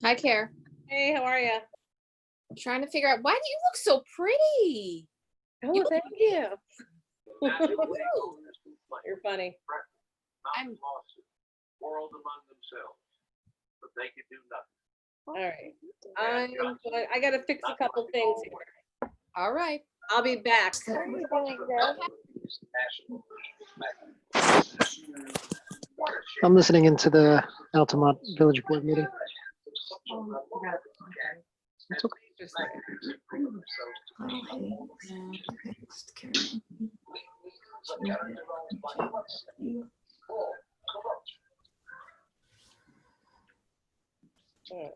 Hi, Care. Hey, how are you? Trying to figure out, why do you look so pretty? Oh, You thank you. Woo. You're funny. I'm World among themselves, but they can do All nothing. right. I gotta fix a couple things here. all right. I'll be back. I'm listening into the Altamont Village Board meeting. It's okay. Just a second. All right.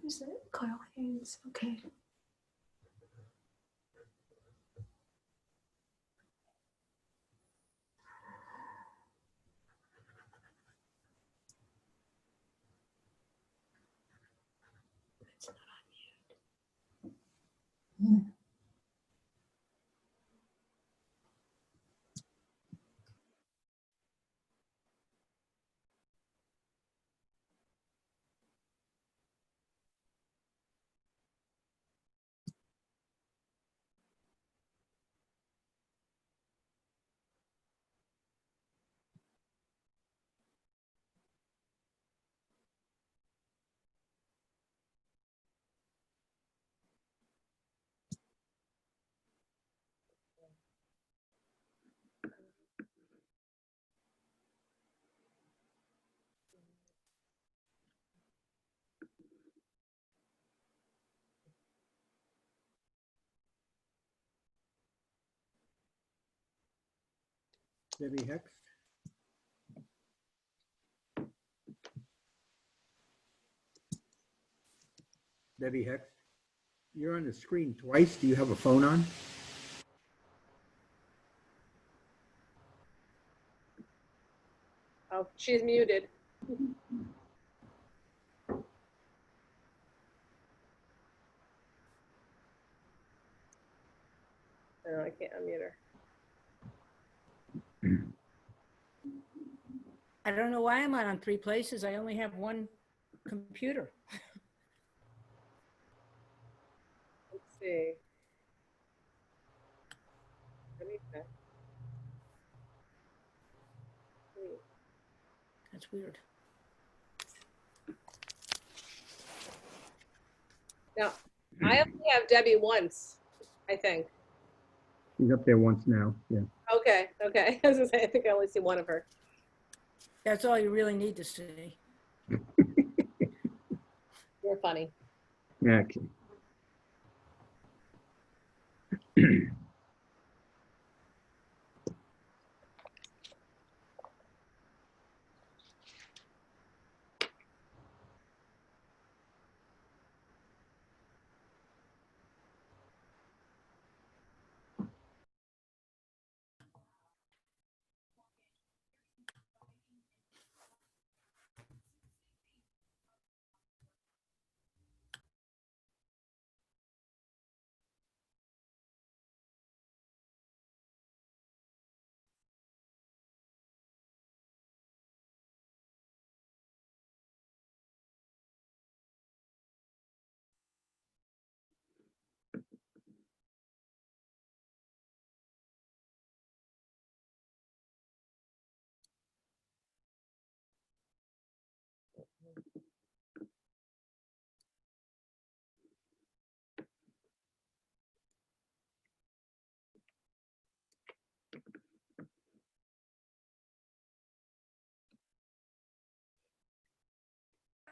Who's it? Kyle Haynes. Okay. It's not on mute. Debbie Hex. Debbie Hex, you're on the screen twice. Do you have a phone on? Oh, she's muted. No, I can't unmute her. I don't know why I'm on three places. I only have one computer. Let's see. Let me check. That's weird. Now, I only have Debbie once, I think. She's up there once now. Yeah. Okay. I was gonna say, I think I only see one of her. That's all you really need to see. You're funny. Yeah. Okay.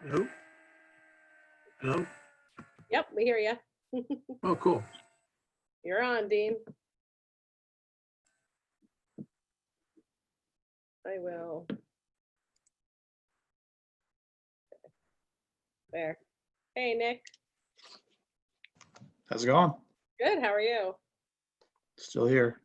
Hello? Hello? Yep, we hear you. Oh, cool. You're on, Dean. I will. There. Hey, Nick. How's it going? Good. How are you? Still here.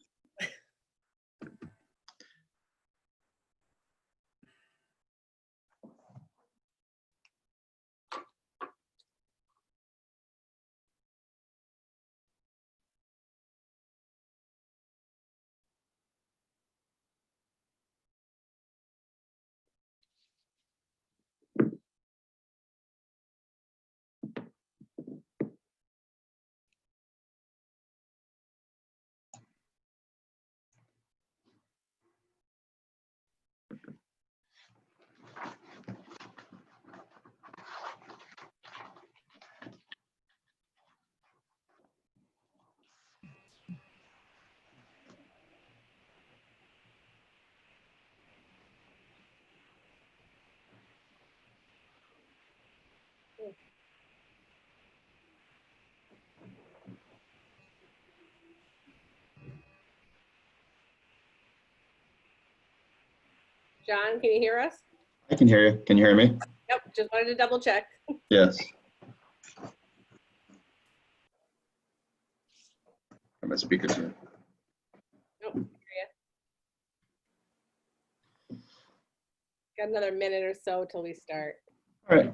John, can you hear us? I can hear you. Can you hear me? Yep, just wanted to double check. Yes. My speaker's here. Nope, hear ya. Got another minute or so till we start. All right.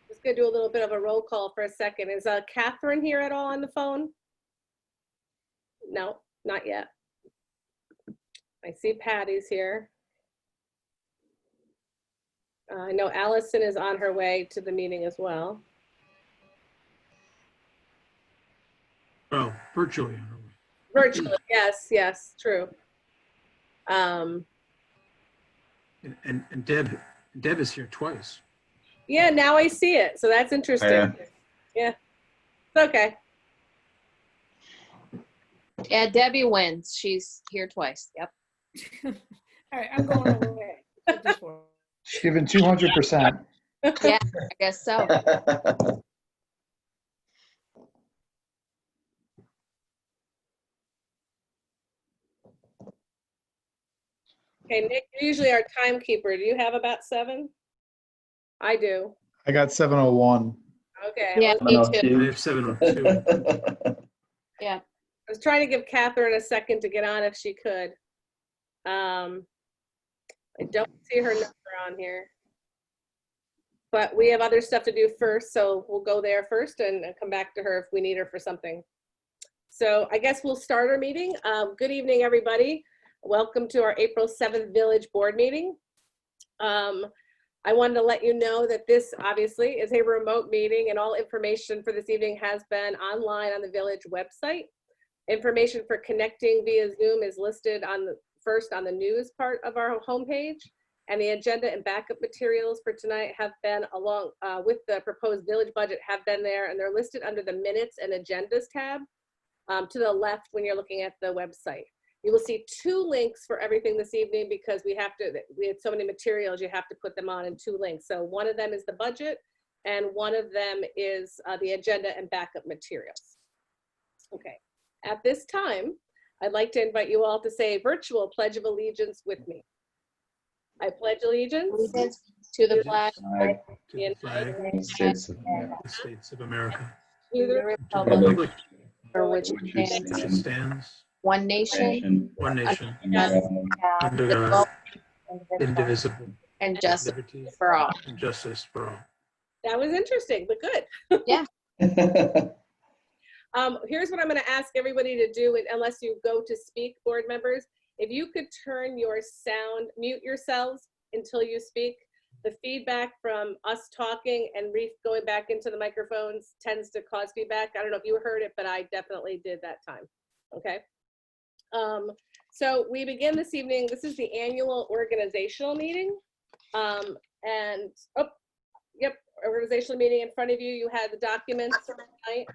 Just gonna do a little bit of a roll call for a second. Is Catherine here at all on the phone? No, not yet. I see Patty's here. I know Allison is on her way to the meeting as well. Oh, virtually. Virtually, yes, yes, true. And Deb is here twice. Yeah, now I see it. So that's interesting. Yeah, it's okay. Yeah, Debbie wins. She's here twice. Yep. All right, I'm going away. At this point. Given 200%. Yeah, I guess so. Okay, Nick, you're usually our timekeeper. Do you have about 7? I do. I got 701. Okay. Yeah, me too. I have 702. Yeah. I was trying to give Catherine a second to get on if she could. I don't see her number on here. But we have other stuff to do first, so we'll go there first and come back to her if we need her for something. So I guess we'll start our meeting. Good evening, everybody. Welcome to our April 7th Village Board meeting. I wanted to let you know that this obviously is a remote meeting and all information for this evening has been online on the Village website. Information for connecting via Zoom is listed on the first on the news part of our homepage, and the agenda and backup materials for tonight have been along with the proposed village budget have been there, and they're listed under the minutes and agendas tab to the left when you're looking at the website. You will see 2 links for everything this evening because we had so many materials, you have to put them on in 2 links. So one of them is the budget and one of them is the agenda and backup materials. Okay, at this time, I'd like to invite you all to say a virtual Pledge of Allegiance with me. I pledge allegiance To the flag To the flag of United States of the America. United States of America. to the To the republic republic for which it Which it stands, which stands, one stands, one nation, nation, one nation, under God, under God, indivisible, and with justice liberty for all. and justice for all. That was interesting, but good. Here's what I'm going to ask everybody to do, unless you go to speak, board members. If you could turn your sound, mute yourselves until you speak. The feedback from us talking and Reef going back into the microphones tends to cause feedback. I don't know if you heard it, but I definitely did that time. Okay. So we begin this evening. This is the annual organizational meeting. Organizational meeting in front of you. You had the documents tonight.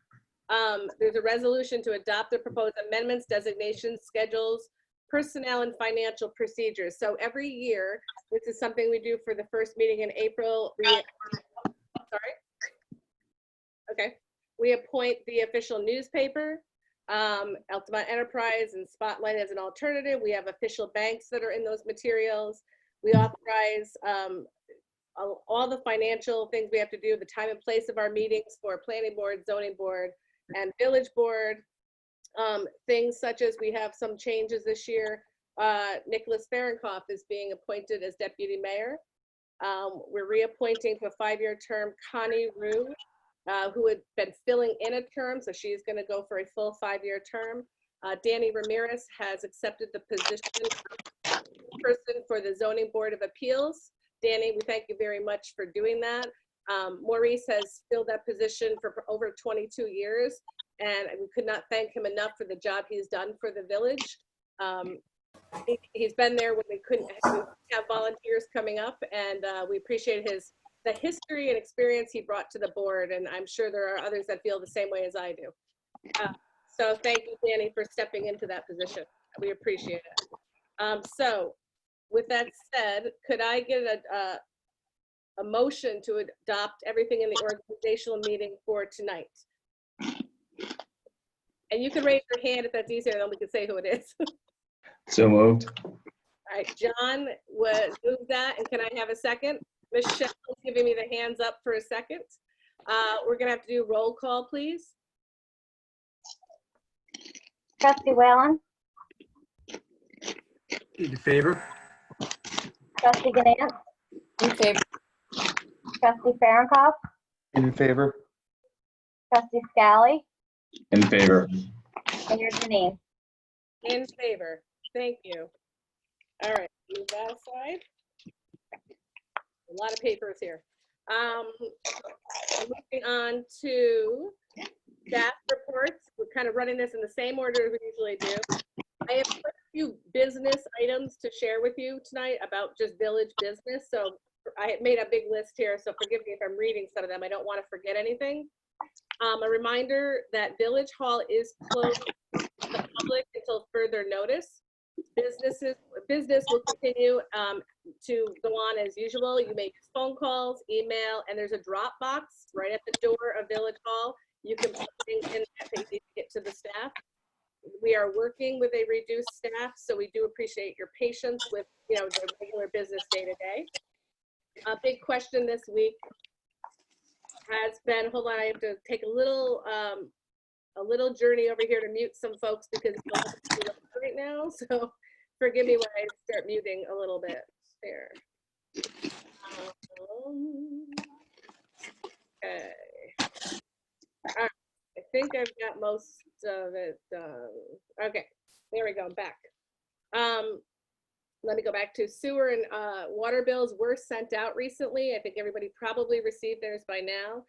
There's a resolution to adopt the proposed amendments, designations, schedules, personnel, and financial procedures. So every year, this is something we do for the first meeting in April. We appoint the official newspaper. Altamont Enterprise and Spotlight as an alternative. We have official banks that are in those materials. We authorize all the financial things we have to do, the time and place of our meetings for planning board, zoning board, and village board. Things such as we have some changes this year. Nicholas Fahrenkopf is being appointed as deputy mayor. We're reappointing for a 5-year term Connie Rue, who had been filling in a term, so she's going to go for a full 5-year term. Danny Ramirez has accepted the position of person for the Zoning Board of Appeals. Danny, we thank you very much for doing that. Maurice has filled that position for over 22 years, and we could not thank him enough for the job he's done for the village. He's been there when we couldn't have volunteers coming up, and we appreciate the history and experience he brought to the board, and I'm sure there are others that feel the same way as I do. So thank you, Danny, for stepping into that position. We appreciate it. So with that said, could I get a motion to adopt everything in the organizational meeting for tonight? And you can raise your hand if that's easier, then we can say who it is. So moved. All right, John moved that, and can I have a second? Michelle is giving me the hands up for a second. We're gonna have to do roll call, please. Trustee Whalen, In favor? Trustee Ganance, In favor. Trustee Fahrenkopf, In favor? Trustee Scally, In favor. Mayor Janine. In favor. Thank you. All right, move that aside. A lot of papers here. Moving on to staff reports. We're kind of running this in the same order as we usually do. I have quite a few business items to share with you tonight about just village business. So I made a big list here, so forgive me if I'm reading some of them. I don't want to forget anything. A reminder that Village Hall is closed to the public until further notice. Business will continue to go on as usual. You make phone calls, email, and there's a drop box right at the door of Village Hall. You can put things in that you need to get to the staff. We are working with a reduced staff, so we do appreciate your patience with the regular business day to day. A big question this week has been, hold on, I have to take a little journey over here to mute some folks because it's right now. So forgive me when I start muting a little bit there. Okay. All right. I think I've got most of it done. Okay, there we go, I'm back. Let me go back to sewer and water bills were sent out recently. I think everybody probably received theirs by now.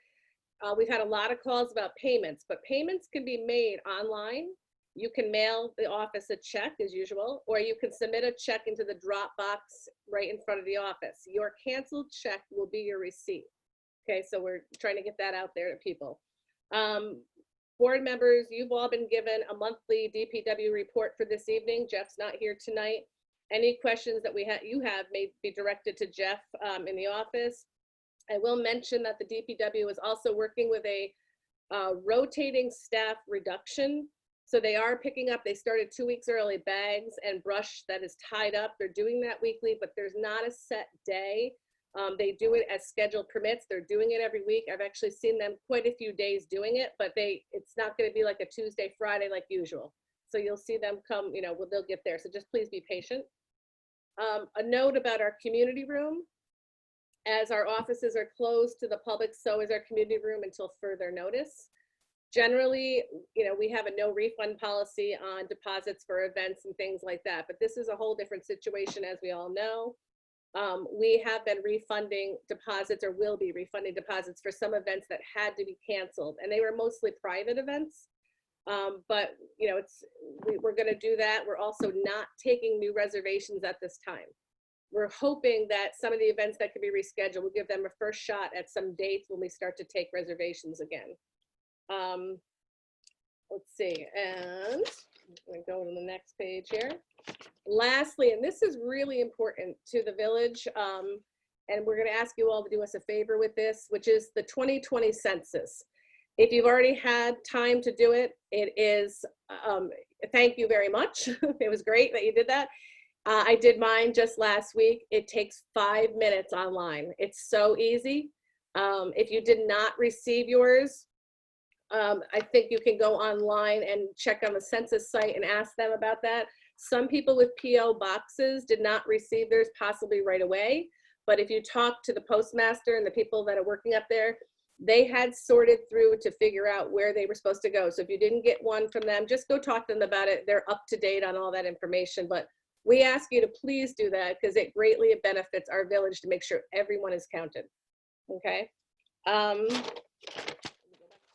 We've had a lot of calls about payments, but payments can be made online. You can mail the office a check as usual, or you can submit a check into the drop box right in front of the office. Your canceled check will be your receipt. Okay, so we're trying to get that out there to people. Board members, you've all been given a monthly DPW report for this evening. Jeff's not here tonight. Any questions that you have may be directed to Jeff in the office. I will mention that the DPW is also working with a rotating staff reduction. So they are picking up, they started 2 weeks early, bags and brush that is tied up. They're doing that weekly, but there's not a set day. They do it as schedule permits. They're doing it every week. I've actually seen them quite a few days doing it, but it's not going to be like a Tuesday, Friday like usual. So you'll see them come, they'll get there. So just please be patient. A note about our community room. As our offices are closed to the public, so is our community room until further notice. Generally, we have a no refund policy on deposits for events and things like that, but this is a whole different situation, as we all know. We have been refunding deposits, or will be refunding deposits for some events that had to be canceled, and they were mostly private events. But we're going to do that. We're also not taking new reservations at this time. We're hoping that some of the events that can be rescheduled, we'll give them a first shot at some dates when we start to take reservations again. Let's see, and I'm going to go to the next page here. Lastly, and this is really important to the village, and we're going to ask you all to do us a favor with this, which is the 2020 census. If you've already had time to do it, it is, thank you very much. It was great that you did that. I did mine just last week. It takes 5 minutes online. It's so easy. If you did not receive yours, I think you can go online and check on the census site and ask them about that. Some people with PO boxes did not receive theirs possibly right away. But if you talk to the postmaster and the people that are working up there, they had sorted through to figure out where they were supposed to go. So if you didn't get one from them, just go talk to them about it. They're up to date on all that information. But we ask you to please do that because it greatly benefits our village to make sure everyone is counted. Okay.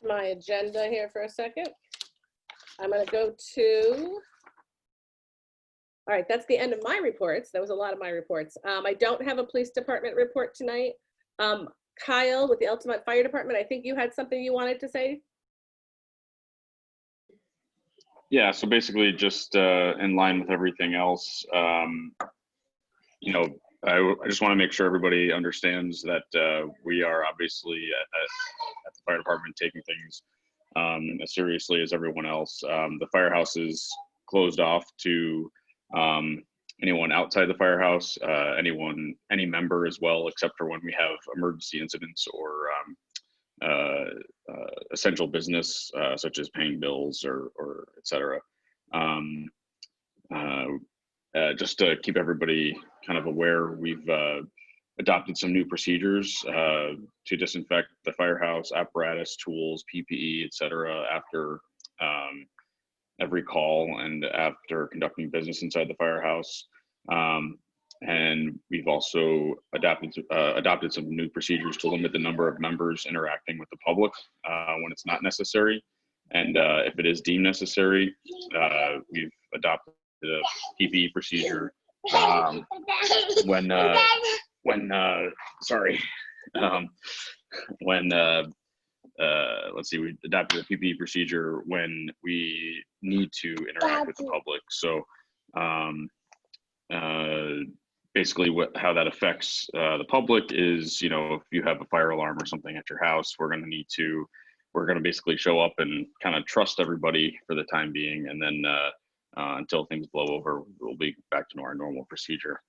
My agenda here for a second. I'm going to go to. All right, that's the end of my reports. That was a lot of my reports. I don't have a police department report tonight. Kyle with the Altamont Fire Department, I think you had something you wanted to say. Yeah, so basically just in line with everything else, you know, I just want to make sure everybody understands that we are obviously at the fire department taking things as seriously as everyone else. The firehouse is closed off to anyone outside the firehouse, any member as well, except for when we have emergency incidents or essential business such as paying bills or et cetera. Just to keep everybody kind of aware, we've adopted some new procedures to disinfect the firehouse, apparatus, tools, PPE, et cetera, after every call and after conducting business inside the firehouse. And we've also adopted some new procedures to limit the number of members interacting with the public when it's not necessary. And if it is deemed necessary, we've adopted a PPE procedure when let's see, we adopted a PPE procedure when we need to interact with the public. So basically how that affects the public is, you know, if you have a fire alarm or something at your house, we're going to basically show up and kind of trust everybody for the time being. And then until things blow over, we'll be back to our normal procedure.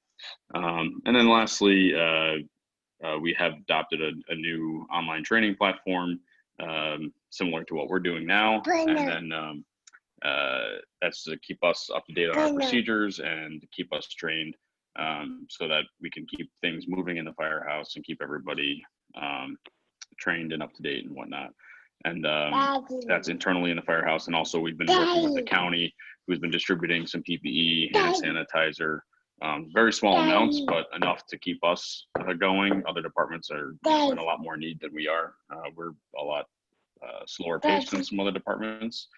And then lastly, we have adopted a new online training platform similar to what we're doing now. And then that's to keep us up to date on our procedures and to keep us trained so that we can keep things moving in the firehouse and keep everybody trained and up to date and whatnot. And that's internally in the firehouse. And also we've been working with the county, who's been distributing some PPE, hand sanitizer, very small amounts, but enough to keep us going. Other departments are in a lot more need than we are. We're a lot slower paced than some other departments.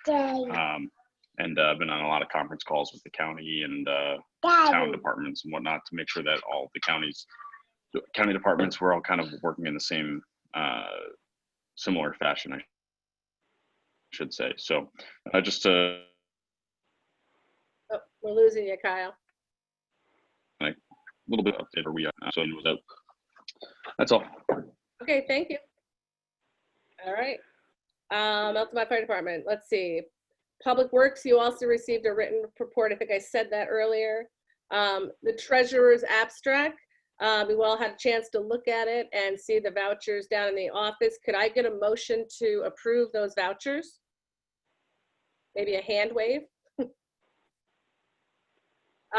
And I've been on a lot of conference calls with the county and town departments and whatnot to make sure that all the county departments, we're all kind of working in the same similar fashion, I should say. So just to... Oh, we're losing you, Kyle. Like a little bit update where we are. So that's all. Okay, thank you. All right. Altamont Fire Department, let's see. Public Works, you also received a written report. I think I said that earlier. The treasurer's abstract, we all had a chance to look at it and see the vouchers down in the office. Could I get a motion to approve those vouchers? Maybe a hand wave?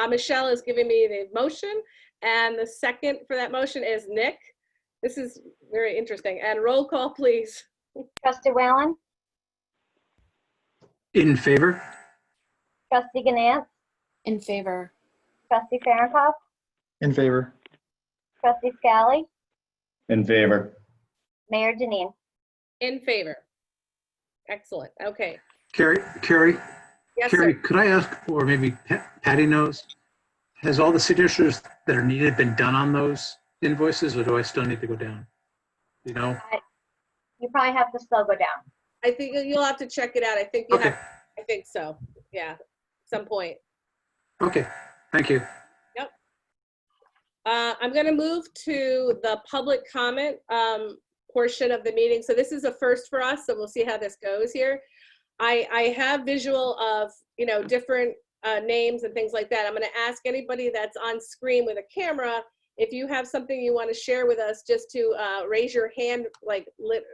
Michelle is giving me the motion, and the second for that motion is Nick. This is very interesting. And roll call, please. Trustee Whalen? In favor? Trustee Ganance? In favor. Trustee Farronkov? In favor. Trustee Scally? In favor. Mayor Denine? In favor. Excellent. Okay. Carrie, Yes, Carrie, sir. could I ask, or maybe Patty knows, has all the signatures that are needed been done on those invoices, or do I still need to go down? You know? You probably have to still go down. I think you'll have to check it out. I think you Okay. have. I think so. Yeah, some point. Okay, thank you. I'm going to move to the public comment. portion of the meeting. So this is a first for us, so we'll see how this goes here. I have visual of, you know, different names and things like that. I'm going to ask anybody that's on screen with a camera, if you have something you want to share with us, just to raise your hand, like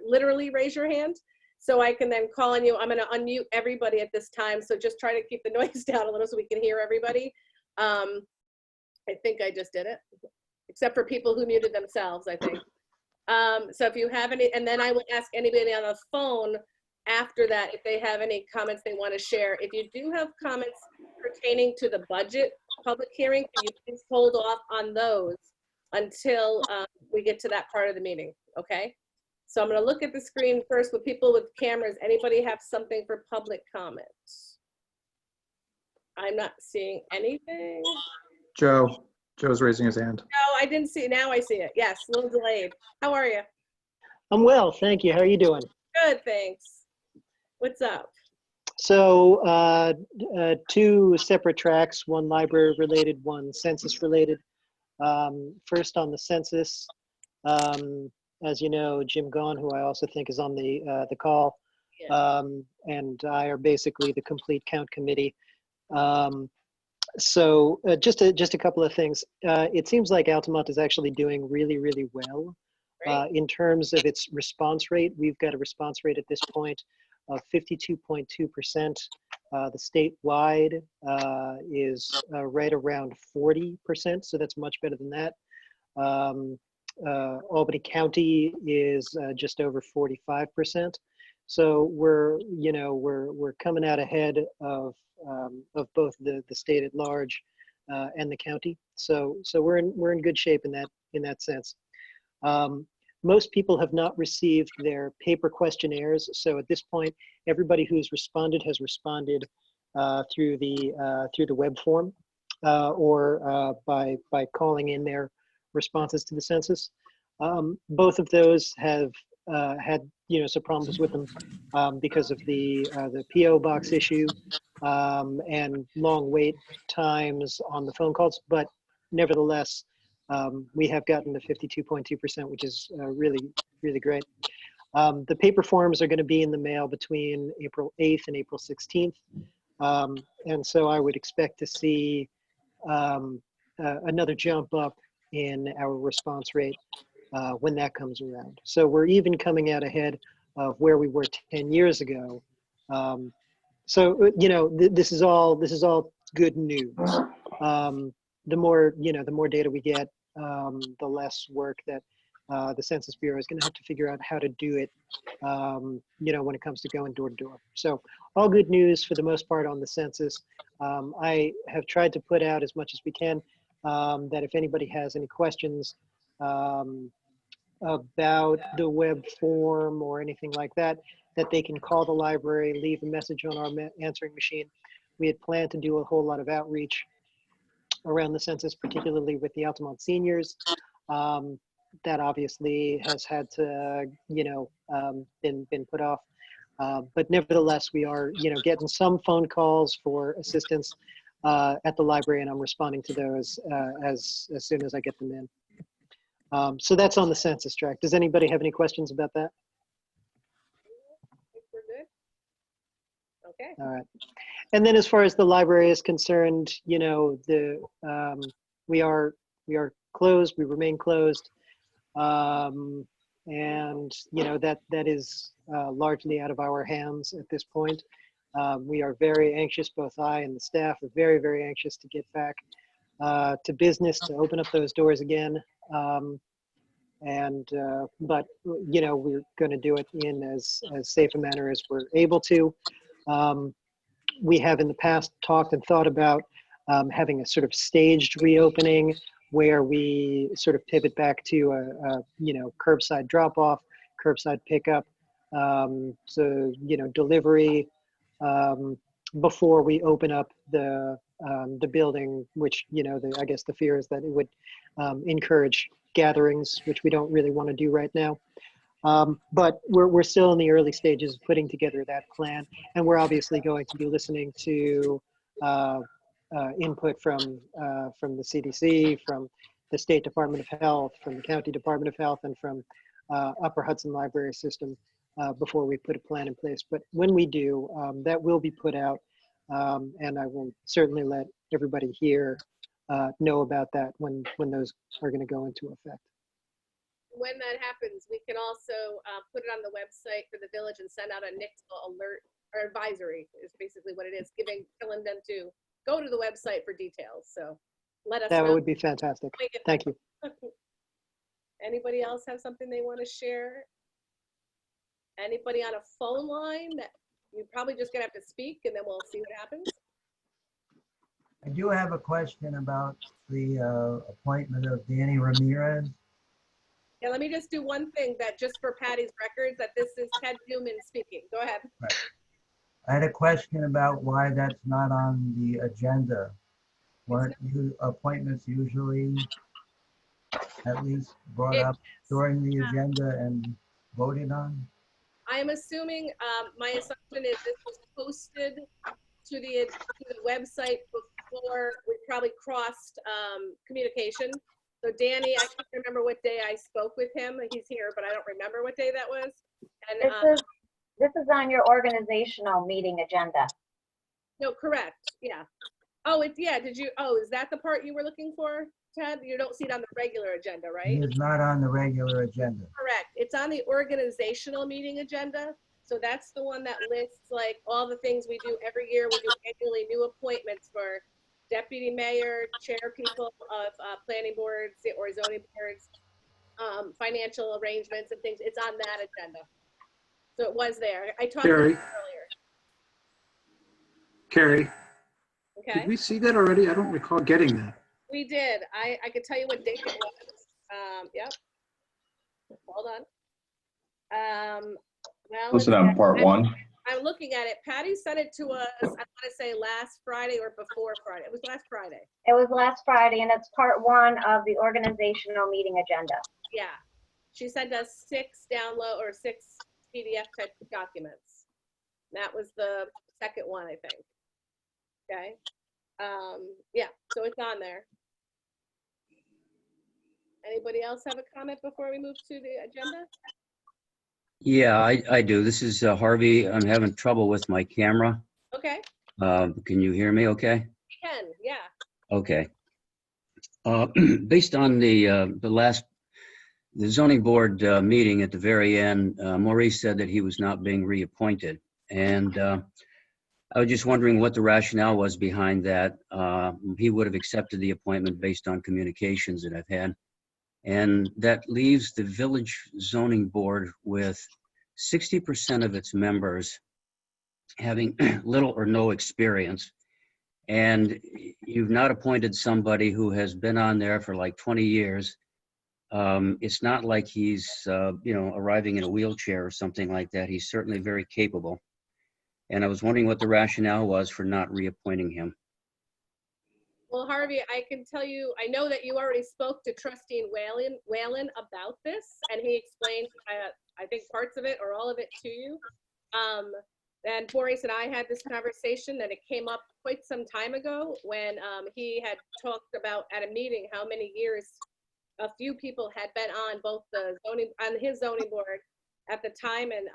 literally raise your hand, so I can then call on you. I'm going to unmute everybody at this time, so just try to keep the noise down a little so we can hear everybody. I think I just did it, except for people who muted themselves, I think. So if you have any, and then I will ask anybody on the phone after that if they have any comments they want to share. If you do have comments pertaining to the budget public hearing, can you please hold off on those until we get to that part of the meeting, okay? So I'm going to look at the screen first with people with cameras. Anybody have something for public comments? I'm not seeing anything. Joe's raising his hand. No, I didn't see. Now I see it. Yes, a little delayed. How are you? I'm well, thank you. How are you doing? Good, thanks. What's up? So two separate tracks, one library related, one census related. First on the census, as you know, Jim Gahn, who I also think is on the call, and I are basically the complete count committee. So just a couple of things. It seems like Altamont is actually doing really, really well in terms of its response rate. We've got a response rate at this point of 52.2%. The statewide is right around 40%, so that's much better than that. Albany County is just over 45%. So we're coming out ahead of both the state at large and the county. So we're in good shape in that sense. Most people have not received their paper questionnaires. So at this point, everybody who's responded has responded through the web form or by calling in their responses to the census. Both of those have had some problems with them because of the PO box issue and long wait times on the phone calls. But nevertheless, we have gotten to 52.2%, which is really, really great. The paper forms are going to be in the mail between April 8th and April 16th. And so I would expect to see another jump up in our response rate when that comes around. So we're even coming out ahead of where we were 10 years ago. So this is all good news. The more data we get, the less work that the Census Bureau is going to have to figure out how to do it, when it comes to going door to door. So all good news for the most part on the census. I have tried to put out as much as we can that if anybody has any questions about the web form or anything like that, that they can call the library, leave a message on our answering machine. We had planned to do a whole lot of outreach around the census, particularly with the Altamont seniors. That obviously has had to, been put off. But nevertheless, we are, getting some phone calls for assistance at the library, and I'm responding to those as soon as I get them in. So that's on the census tract. Does anybody have any questions about that? I think we're good. Okay. All right. And then as far as the library is concerned, we are closed. We remain closed. And that is largely out of our hands at this point. We are very anxious, both I and the staff are very, very anxious to get back to business, to open up those doors again. But we're going to do it in as safe a manner as we're able to. We have in the past talked and thought about having a sort of staged reopening where we sort of pivot back to a curbside drop-off, curbside pickup, delivery before we open up the building, which I guess the fear is that it would encourage gatherings, which we don't really want to do right now. But we're still in the early stages of putting together that plan, and we're obviously going to be listening to input from the CDC, from the State Department of Health, from the County Department of Health, and from Upper Hudson Library System before we put a plan in place. But when we do, that will be put out, and I will certainly let everybody here know about that when those are going to go into effect. When that happens, we can also put it on the website for the village and send out a NICTL alert or advisory is basically what it is, telling them to go to the website for details. So let us That know. would be fantastic. Thank you. Anybody else have something they want to share? Anybody on a phone line that you're probably just gonna have to speak and then we'll see what happens? I do have a question about the appointment of Danny Ramirez. Yeah, let me just do one thing that just for Patty's records, that this is Ted Newman speaking. Go ahead. Right. I had a question about why that's not on the agenda. Weren't appointments usually at least brought up during the agenda and voted on? I'm assuming, my assumption is this was posted to the website before we probably crossed communication. So Danny, I can't remember what day I spoke with him. He's here, but I don't remember what day that was. And this is on your organizational meeting agenda. no, correct. Yeah. Oh, yeah. Did you? Oh, is that the part you were looking for, Ted? You don't see it on the regular agenda, right? It is not on the regular agenda. Correct. It's on the organizational meeting agenda. So that's the one that lists like all the things we do every year. We do annually new appointments for deputy mayor, chair people of planning boards or zoning boards, financial arrangements and things. It's on that agenda. So it was there. I talked to Carrie. you earlier. Carrie, Okay. did we see that already? I don't recall getting that. We did. I could tell you what date it was. Yep. Hold on. Well, Listed on part one. I'm looking at it. Patty sent it to us, I want to say last Friday or before Friday. It was last Friday. It was last Friday, and it's part one of the organizational meeting agenda. Yeah. She sent us 6 PDF type documents. That was the second one, I think. Okay. Yeah, so it's on there. Anybody else have a comment before we move to the agenda? Yeah, I do. This is Harvey. I'm having trouble with my camera. Okay. Can you hear me okay? We can, yeah. Okay. Based on the zoning board meeting at the very end, Maurice said that he was not being reappointed. And I was just wondering what the rationale was behind that. He would have accepted the appointment based on communications that I've had. And that leaves the village zoning board with 60% of its members having little or no experience. And you've not appointed somebody who has been on there for like 20 years. It's not like he's, arriving in a wheelchair or something like that. He's certainly very capable. And I was wondering what the rationale was for not reappointing him. Well, Harvey, I can tell you, I know that you already spoke to Trustee Whalen about this, and he explained, I think, parts of it or all of it to you. And Maurice and I had this conversation, and it came up quite some time ago when he had talked about at a meeting how many years a few people had been on both the his zoning board at the time, and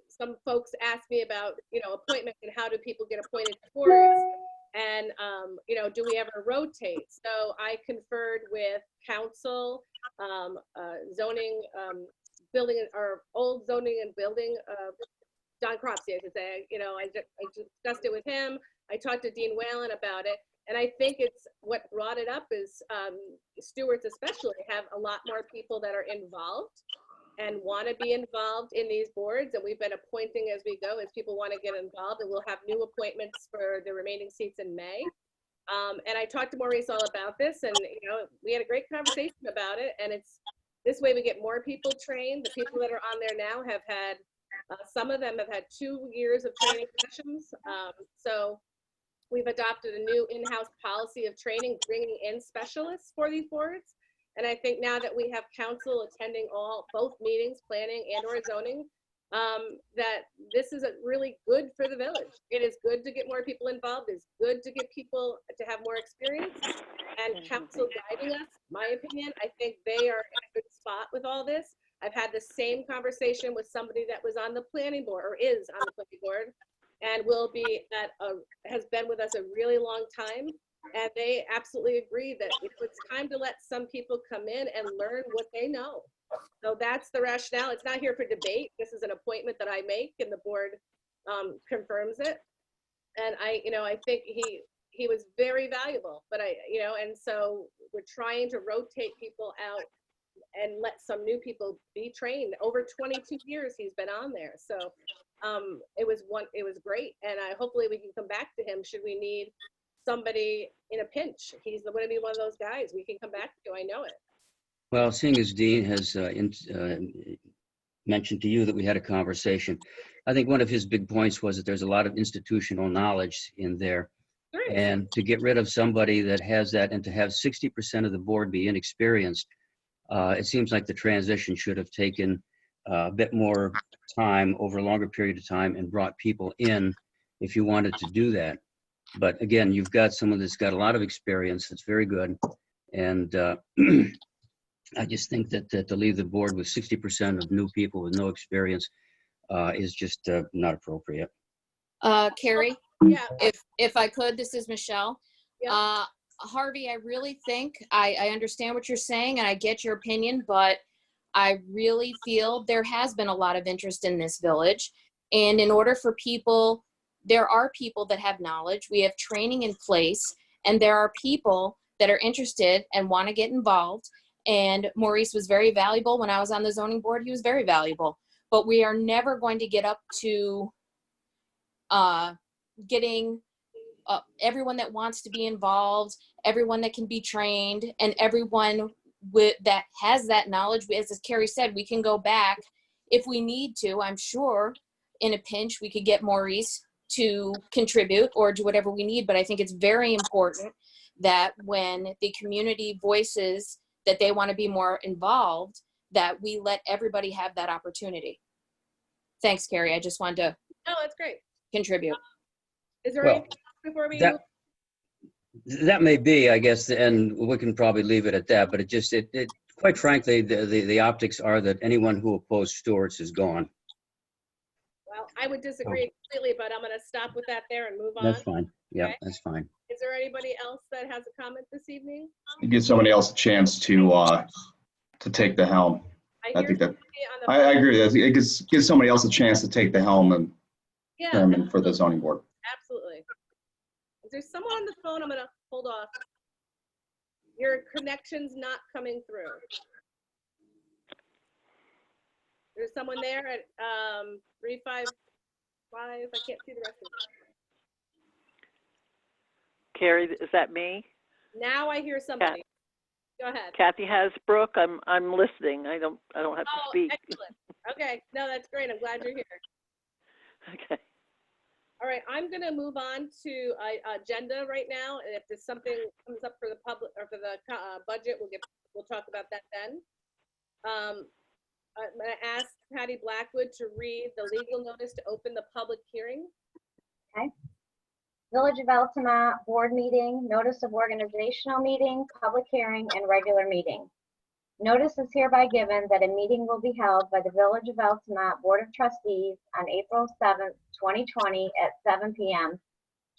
some folks asked me about appointments and how do people get appointed to boards. And, do we ever rotate? So I conferred with council, zoning, building, or old zoning and building, Don Cropsey, I should say. I discussed it with him. I talked to Dean Whalen about it. And I think it's what brought it up is stewards especially have a lot more people that are involved and want to be involved in these boards, and we've been appointing as we go as people want to get involved, and we'll have new appointments for the remaining seats in May. And I talked to Maurice all about this, and we had a great conversation about it, and it's this way we get more people trained. The people that are on there now have had, some of them have had 2 years of training sessions. So we've adopted a new in-house policy of training, bringing in specialists for these boards. And I think now that we have council attending both meetings, planning and or zoning, that this is really good for the village. It is good to get more people involved. It's good to get people to have more experience. and council guiding us, my opinion. I think they are in a good spot with all this. I've had the same conversation with somebody that was on the planning board or is on the planning board and will be has been with us a really long time. And they absolutely agree that it's time to let some people come in and learn what they know. So that's the rationale. It's not here for debate. This is an appointment that I make and the board confirms it. And I think he was very valuable, but and so we're trying to rotate people out and let some new people be trained. Over 22 years he's been on there. So it was great. And hopefully we can come back to him should we need somebody in a pinch. He's going to be one of those guys we can come back to. I know it. Well, seeing as Dean has mentioned to you that we had a conversation, I think one of his big points was that there's a lot of institutional knowledge in there. Right. And to get rid of somebody that has that and to have 60% of the board be inexperienced, it seems like the transition should have taken a bit more time over a longer period of time and brought people in if you wanted to do that. But again, you've got someone that's got a lot of experience that's very good. And I just think that to leave the board with 60% of new people with no experience is just not appropriate. Carrie, Yeah. if I could, this is Michelle. Yeah. Harvey, I really think I understand what you're saying and I get your opinion, but I really feel there has been a lot of interest in this village. And in order for people, there are people that have knowledge, we have training in place, and there are people that are interested and want to get involved. And Maurice was very valuable. When I was on the zoning board, he was very valuable. But we are never going to get up to getting everyone that wants to be involved, everyone that can be trained, and everyone that has that knowledge. As Carrie said, we can go back if we need to. I'm sure in a pinch we could get Maurice to contribute or do whatever we need. But I think it's very important that when the community voices that they want to be more involved, that we let everybody have that opportunity. Thanks, Carrie. I just wanted to that's great. Contribute. Is there Well, anything before we that- move? That may be, I guess, and we can probably leave it at that. But it quite frankly, the optics are that anyone who opposed Stewart's is gone. Well, I would disagree completely, but I'm going to stop with that there and move on. That's fine. Yeah, Okay. that's fine. Is there anybody else that has a comment this evening? Give somebody else a chance to take the helm. I think that I agree. It gives somebody else a chance to take the helm and chairman for the zoning board. Absolutely. Is there someone on the phone? I'm going to hold off. Your connection's not coming through. There's someone there at 355. I can't see the rest of it. Carrie, is that me? Now I hear somebody. Go ahead. Kathy Hasbrook. I'm listening. I don't have to speak. Excellent. Okay. No, that's great. I'm glad you're here. Okay. All right. I'm going to move on to agenda right now. And if there's something comes up for the public or for the budget, we'll talk about that then. I'm going to ask Patty Blackwood to read the legal notice to open the public hearing. Okay. Village of Altamont Board Meeting, Notice of Organizational Meeting, Public Hearing, and Regular Meeting. Notice is hereby given that a meeting will be held by the Village of Altamont Board of Trustees on April 7th, 2020 at 7 p.m.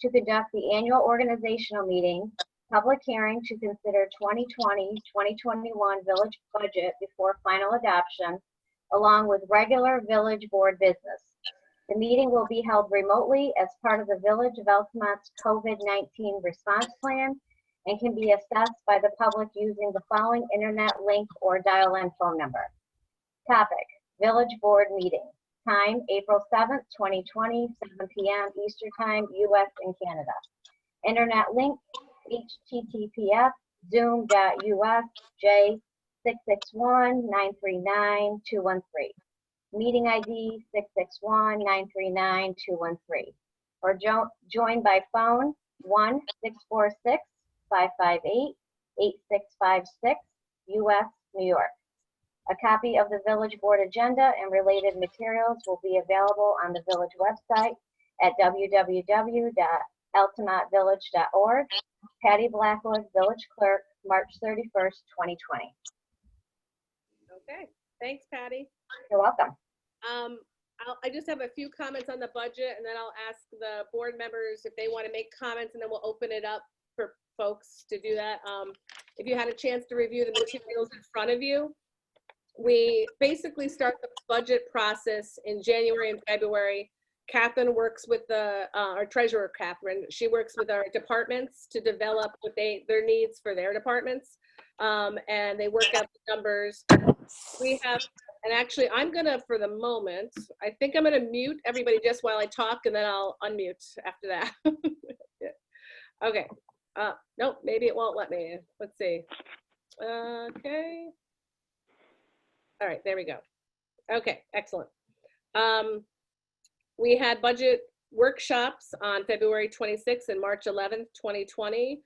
to conduct the annual organizational meeting, public hearing to consider 2020-2021 village budget before final adoption, along with regular village board business. The meeting will be held remotely as part of the Village of Altamont's COVID-19 response plan and can be accessed by the public using the following internet link or dial-in phone number. Topic, Village Board Meeting. Time, April 7th, 2020, 7 p.m. Eastern Time, U.S. and Canada. Internet link, https://Zoom.us/J661939-213. Meeting ID 661-939-213. Or join by phone 1-646-558-8656, U.S., New York. A copy of the Village Board agenda and related materials will be available on the Village website at www.village.altamont.us. altamontvillage.org. Patty Blackwood, Village Clerk, March 31st, 2020. Okay, thanks, Patty. You're welcome. I just have a few comments on the budget, and then I'll ask the board members if they want to make comments, and then we'll open it up for folks to do that. If you had a chance to review the materials in front of you, we basically start the budget process in January and February. Catherine works with our treasurer, Catherine. She works with our departments to develop what their needs for their departments, and they work out the numbers. We have, and actually I'm gonna, for the moment, I think I'm gonna mute everybody just while I talk, and then I'll unmute after that. Yeah. Okay, nope, maybe it won't let me. Let's see. Okay. All right, there we go. Okay, excellent. We had budget workshops on February 26th and March 11th, 2020.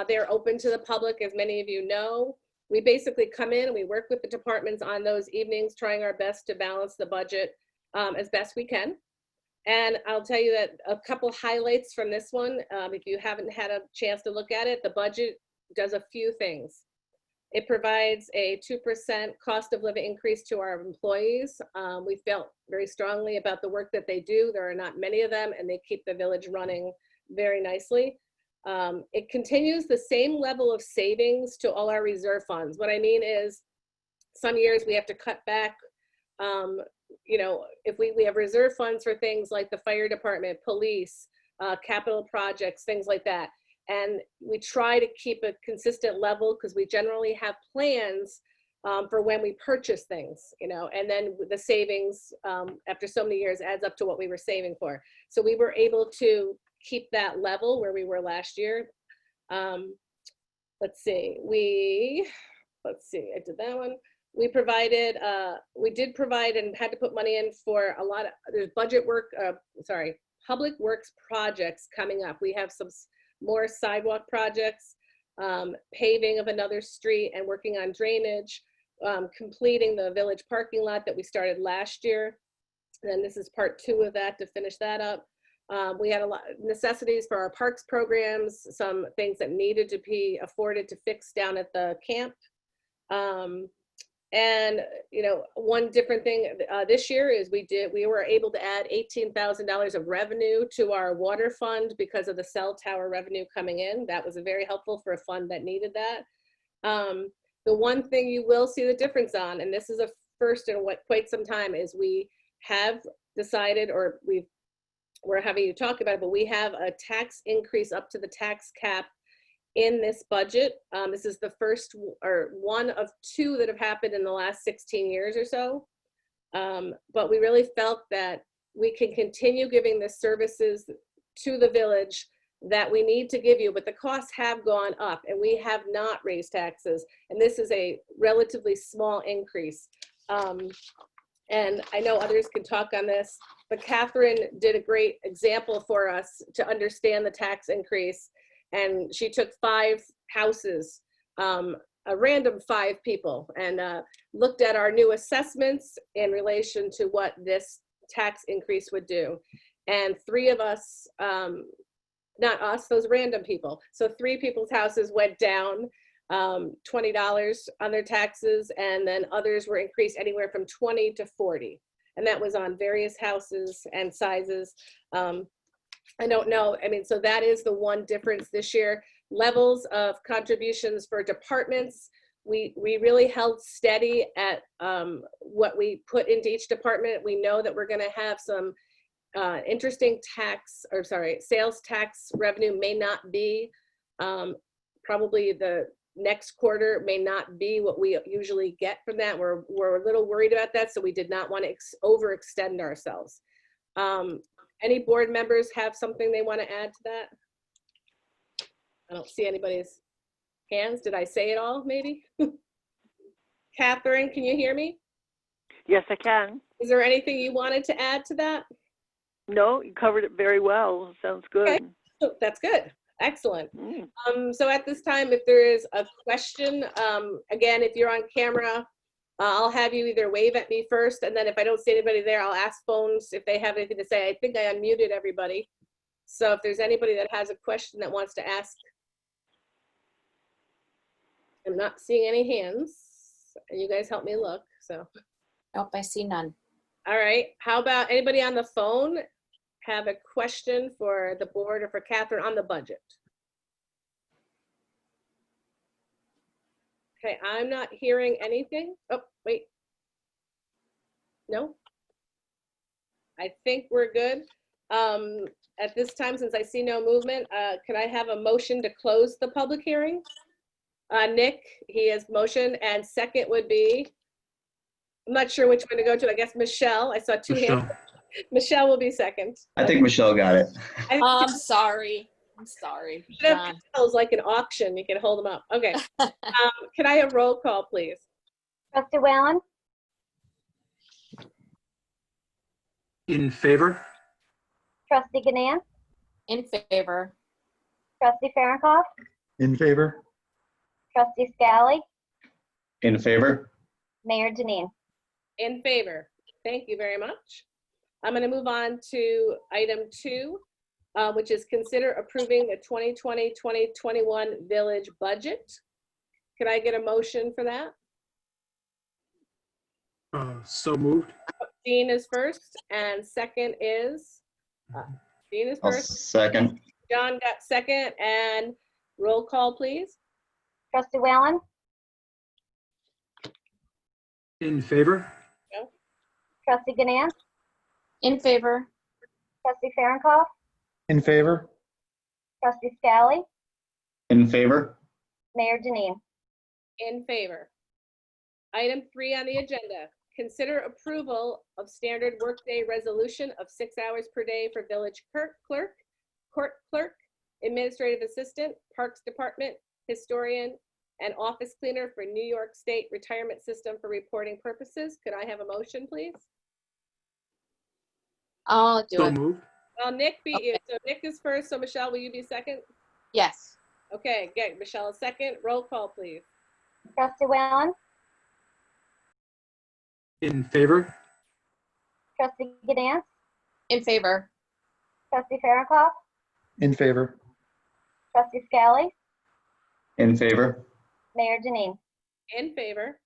They're open to the public, as many of you know. We basically come in and we work with the departments on those evenings, trying our best to balance the budget as best we can. And I'll tell you that a couple highlights from this one, if you haven't had a chance to look at it, the budget does a few things. It provides a 2% cost of living increase to our employees. We felt very strongly about the work that they do. There are not many of them, and they keep the village running very nicely. It continues the same level of savings to all our reserve funds. What I mean is, some years we have to cut back. You know, if we have reserve funds for things like the fire department, police, capital projects, things like that. And we try to keep a consistent level because we generally have plans for when we purchase things, you know, and then the savings after so many years adds up to what we were saving for. So we were able to keep that level where we were last year. Let's see, I did that one. We provided, we did provide and had to put money in for a lot of, there's budget work, public works projects coming up. We have some more sidewalk projects, paving of another street and working on drainage, completing the village parking lot that we started last year. And this is part 2 of that to finish that up. We had a lot of necessities for our parks programs, some things that needed to be afforded to fix down at the camp. And, you know, one different thing this year is we were able to add $18,000 of revenue to our water fund because of the cell tower revenue coming in. That was very helpful for a fund that needed that. The one thing you will see the difference on, and this is a first in quite some time, is we have decided, or we're having you talk about it, but we have a tax increase up to the tax cap in this budget. This is the first or one of 2 that have happened in the last 16 years or so. But we really felt that we can continue giving the services to the village that we need to give you, but the costs have gone up and we have not raised taxes. And this is a relatively small increase. And I know others can talk on this, but Catherine did a great example for us to understand the tax increase. And she took 5 houses, a random 5 people, and looked at our new assessments in relation to what this tax increase would do. And 3 of us, not us, those random people. So 3 people's houses went down $20 on their taxes, and then others were increased anywhere from 20 to 40. And that was on various houses and sizes. I don't know. I mean, so that is the one difference this year. Levels of contributions for departments, we really held steady at what we put into each department. We know that we're going to have some interesting sales tax revenue may not be, probably the next quarter may not be what we usually get from that. We're a little worried about that, so we did not want to overextend ourselves. Any board members have something they want to add to that? I don't see anybody's hands. Did I say it all, maybe? Catherine, can you hear me? Yes, I can. Is there anything you wanted to add to that? No, you covered it very well. Sounds good. Okay. Oh, that's good. Excellent. So at this time, if there is a question, again, if you're on camera, I'll have you either wave at me first, and then if I don't see anybody there, I'll ask phones if they have anything to say. I think I unmuted everybody. So if there's anybody that has a question that wants to ask, I'm not seeing any hands. And you guys help me look, so. Nope, I see none. All right, how about anybody on the phone have a question for the board or for Catherine on the budget? Okay, I'm not hearing anything. Oh, wait. No? I think we're good. At this time, since I see no movement, can I have a motion to close the public hearing? Nick, he has motion, and second would be, I'm not sure which one to go to. I guess Michelle. I saw two hands. Michelle will be second. I think Michelle got it. I'm sorry. I'm sorry, John. It's like an auction. You can hold them up. Okay. Can I have roll call, please? Trustee Whalen? In favor? Trustee Ganance? In favor. Trustee Farronkov? In favor? Trustee Scally? In favor? Mayor Denine? In favor. Thank you very much. I'm going to move on to item 2, which is consider approving the 2020-2021 village budget. Could I get a motion for that? So moved. Dean is first, and second is, Dean is I'll first. second. John got second, and roll call, please. Trustee Whalen? In favor? No. Trustee Ganance? In favor. Trustee Farronkov? In favor? Trustee Scally? In favor? Mayor Denine? In favor. Item 3 on the agenda, consider approval of standard workday resolution of 6 hours per day for village clerk, court clerk, administrative assistant, parks department, historian, and office cleaner for New York State retirement system for reporting purposes. Could I have a motion, please? I'll do So it. moved. Well, Nick beat you. So Nick is first. So Michelle, will you be second? Yes. Okay, good. Michelle is second. Roll call, please. Trustee Whalen? In favor? Trustee Ganance? In favor. Trustee Farronkov? In favor? Trustee Scally? In favor? Mayor Denine? In favor.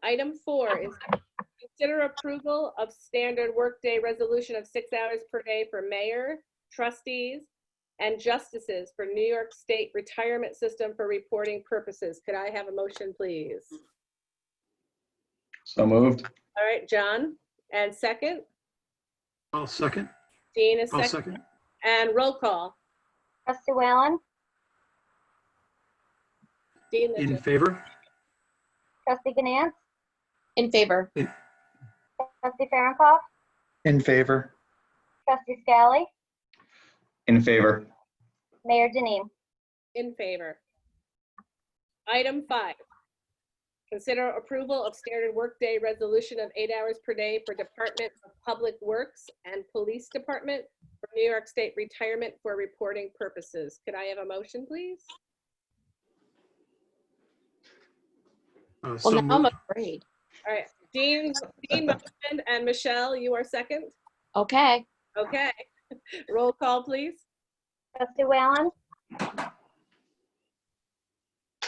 Item 4 is consider approval of standard workday resolution of 6 hours per day for mayor, trustees, and justices for New York State retirement system for reporting purposes. Could I have a motion, please? So moved. All right, John, and second? I'll second. Dean is I'll second. second. And roll call. Trustee Whalen? Dean, In favor? Trustee Ganance? In favor. Trustee Farronkov? In favor? Trustee Scally? In favor? Mayor Denine? in favor. Item 5. Consider approval of standard workday resolution of 8 hours per day for Department of Public Works and Police Department for New York State retirement for reporting purposes. Could I have a motion, please? Well, now I'm afraid. All right, Dean motioned, and Michelle, you are second? Okay. Okay. Roll call, please. Trustee Whalen?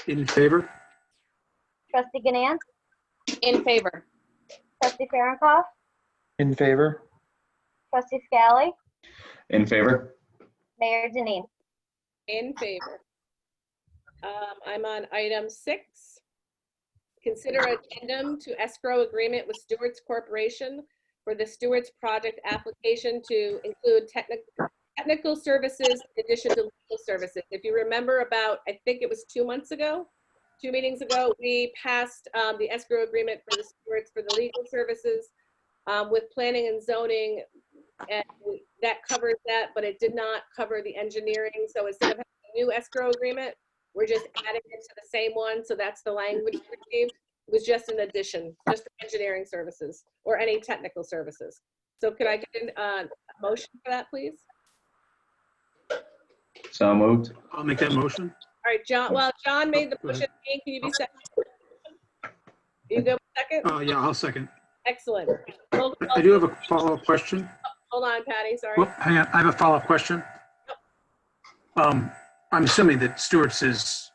In favor? Trustee Ganance? In favor. Trustee Farronkov? In favor? Trustee Scally? In favor? Mayor Denine? In favor. I'm on item 6. Consider addendum to escrow agreement with Stewart's Corporation for the Stewart's project application to include technical services in addition to legal services. If you remember about, I think it was 2 meetings ago, we passed the escrow agreement for the Stewart's for the legal services with planning and zoning, and that covers that, but it did not cover the engineering. So instead of having a new escrow agreement, we're just adding it to the same one. So that's the language we received. It was just an addition, just engineering services or any technical services. So could I get a motion for that, please? So moved. I'll make that motion. All right, John. Well, John made the motion. Can you be second? You go second? Yeah, I'll second. Excellent. Roll call. I do have a follow-up question. Hold on, Patty, sorry. Well, hang on, I have a follow-up question. I'm assuming that Stewart's is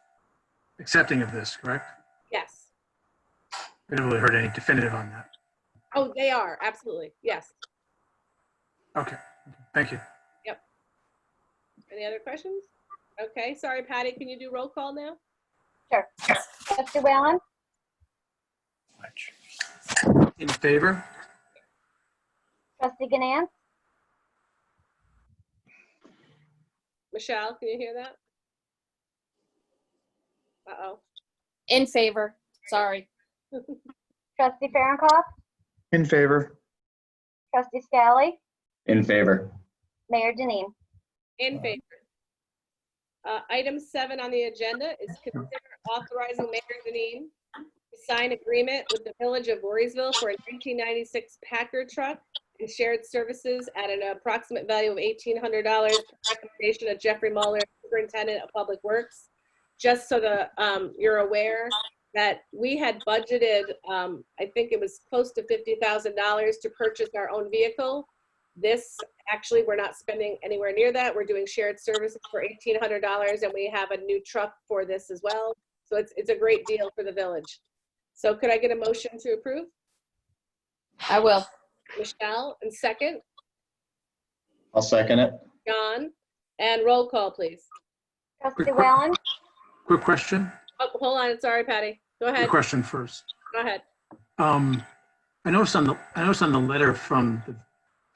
accepting of this, correct? Yes. I haven't really heard any definitive on that. Oh, they are, absolutely, yes. Okay, thank you. Yep. Any other questions? Okay, sorry, Patty, can you do roll call now? Sure. Trustee Whalen? In favor? Trustee Ganance? Michelle, can you hear that? Uh-oh. In favor, sorry. Trustee Farronkov? In favor. Trustee Scally? In favor. Mayor Denine? In favor. Item 7 on the agenda is consider authorizing Mayor Denine to sign agreement with the Village of Voorheesville for a 1996 Packard truck and shared services at an approximate value of $1,800 per recommendation of Jeffrey Mueller, Superintendent of Public Works. Just so you're aware that we had budgeted, I think it was close to $50,000 to purchase our own vehicle. This, actually, we're not spending anywhere near that. We're doing shared services for $1,800, and we have a new truck for this as well. So it's a great deal for the village. So could I get a motion to approve? I will. Michelle, and second, I'll second it. John, and roll call, please. Trustee Whalen? Quick question. Oh, hold on, sorry, Patty. Go ahead. Quick question first. Go ahead. I noticed on the letter from the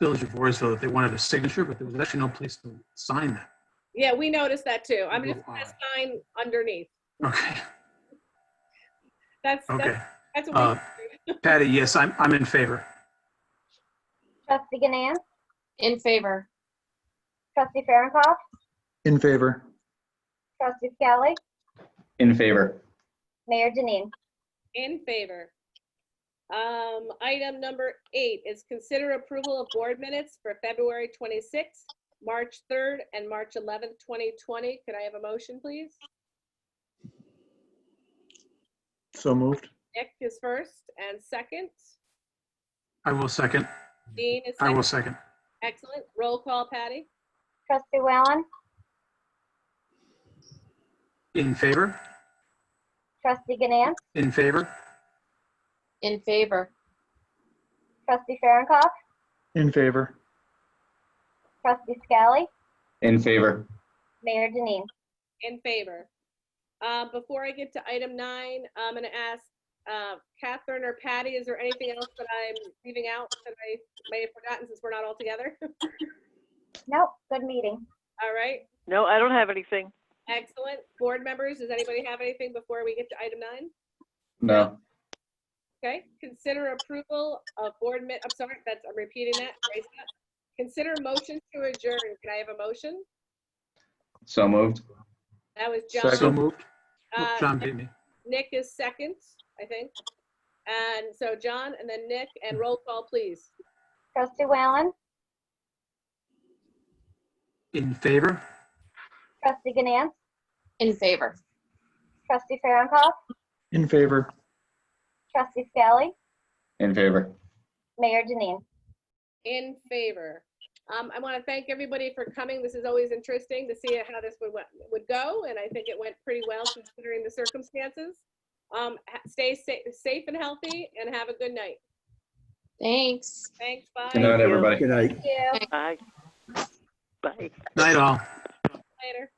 Village of Voorheesville that they wanted a signature, but there was actually no place to sign that. Yeah, we noticed that too. I'm just gonna sign underneath. Okay. That's Okay. that's what we Patty, yes, I'm in favor. Trustee Ganance? In favor. Trustee Farronkov? In favor. Trustee Scally? In favor. Mayor Denine? in favor. Item number 8 is consider approval of board minutes for February 26th, March 3rd, and March 11th, 2020. Could I have a motion, please? So moved. Nick is first and second. I will second. Dean is I second. will second. Excellent. Roll call, Patty. Trustee Whalen? In favor? Trustee Ganance? In favor? In favor. Trustee Farronkov? In favor. Trustee Scally? In favor. Mayor Denine? In favor. Before I get to item 9, I'm going to ask Catherine or Patty, is there anything else that I'm leaving out that I may have forgotten since we're not all together? Nope, good meeting. All right. No, I don't have anything. Excellent. Board members, does anybody have anything before we get to item 9? No. Okay. Consider approval of board I'm sorry, I'm repeating that. Erase that. Consider motion to adjourn. Can I have a motion? So moved. That was John. So moved. Oh, John beat me. Nick is second, I think. And so John and then Nick, and roll call, please. Trustee Whalen? In favor? Trustee Ganance? In favor. Trustee Farronkov? In favor. Trustee Scally? In favor. Mayor Denine? In favor. I want to thank everybody for coming. This is always interesting to see how this would go, and I think it went pretty well considering the circumstances. Stay safe and healthy, and have a good night. Thanks. Thanks. Bye. Good night, everybody. Good night. Thank you. Bye. Bye. Night all. Later.